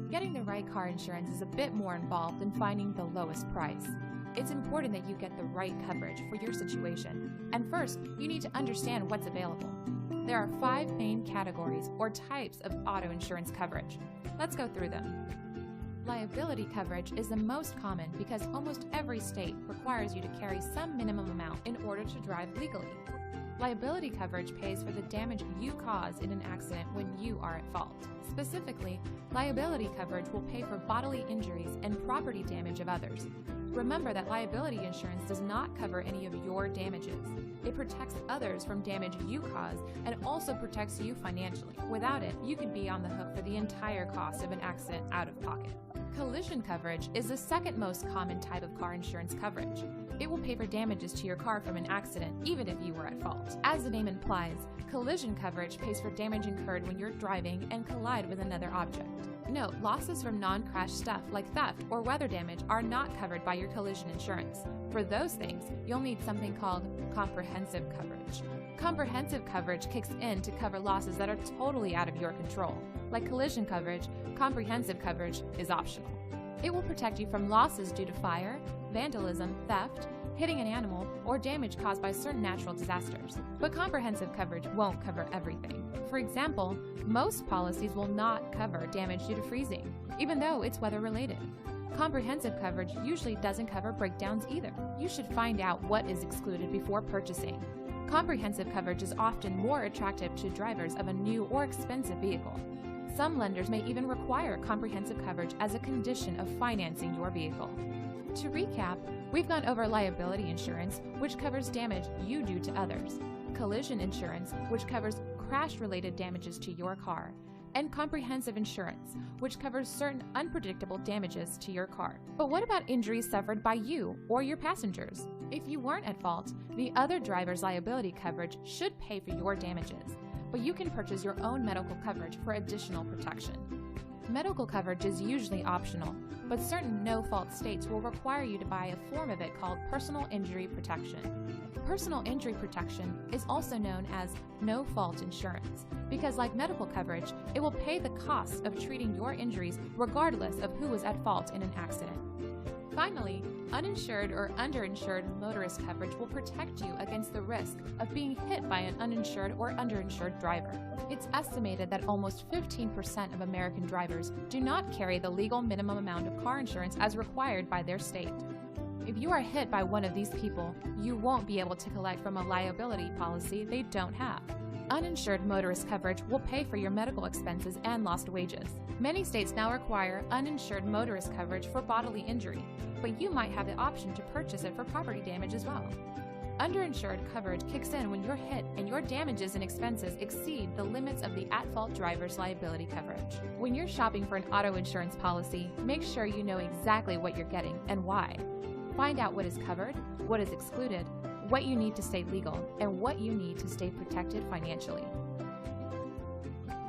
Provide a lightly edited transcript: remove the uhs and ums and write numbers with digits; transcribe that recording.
Getting the right car insurance is a bit more involved than finding the lowest price. It's important that you get the right coverage for your situation, and first, you need to understand what's available. There are 5 main categories or types of auto insurance coverage. Let's go through them. Liability coverage is the most common because almost every state requires you to carry some minimum amount in order to drive legally. Liability coverage pays for the damage you cause in an accident when you are at fault. Specifically, liability coverage will pay for bodily injuries and property damage of others. Remember that liability insurance does not cover any of your damages. It protects others from damage you cause and also protects you financially. Without it, you could be on the hook for the entire cost of an accident out of pocket. Collision coverage is the second most common type of car insurance coverage. It will pay for damages to your car from an accident, even if you were at fault. As the name implies, collision coverage pays for damage incurred when you're driving and collide with another object. Note, losses from non-crash stuff like theft or weather damage are not covered by your collision insurance. For those things, you'll need something called comprehensive coverage. Comprehensive coverage kicks in to cover losses that are totally out of your control. Like collision coverage, comprehensive coverage is optional. It will protect you from losses due to fire, vandalism, theft, hitting an animal, or damage caused by certain natural disasters. But comprehensive coverage won't cover everything. For example, most policies will not cover damage due to freezing, even though it's weather-related. Comprehensive coverage usually doesn't cover breakdowns either. You should find out what is excluded before purchasing. Comprehensive coverage is often more attractive to drivers of a new or expensive vehicle. Some lenders may even require comprehensive coverage as a condition of financing your vehicle. To recap, we've gone over liability insurance, which covers damage you do to others, collision insurance, which covers crash-related damages to your car, and comprehensive insurance, which covers certain unpredictable damages to your car. But what about injuries suffered by you or your passengers? If you weren't at fault, the other driver's liability coverage should pay for your damages, but you can purchase your own medical coverage for additional protection. Medical coverage is usually optional, but certain no-fault states will require you to buy a form of it called personal injury protection. Personal injury protection is also known as no-fault insurance because, like medical coverage, it will pay the costs of treating your injuries regardless of who was at fault in an accident. Finally, uninsured or underinsured motorist coverage will protect you against the risk of being hit by an uninsured or underinsured driver. It's estimated that almost 15% of American drivers do not carry the legal minimum amount of car insurance as required by their state. If you are hit by one of these people, you won't be able to collect from a liability policy they don't have. Uninsured motorist coverage will pay for your medical expenses and lost wages. Many states now require uninsured motorist coverage for bodily injury, but you might have the option to purchase it for property damage as well. Underinsured coverage kicks in when you're hit and your damages and expenses exceed the limits of the at-fault driver's liability coverage. When you're shopping for an auto insurance policy, make sure you know exactly what you're getting and why. Find out what is covered, what is excluded, what you need to stay legal, and what you need to stay protected financially.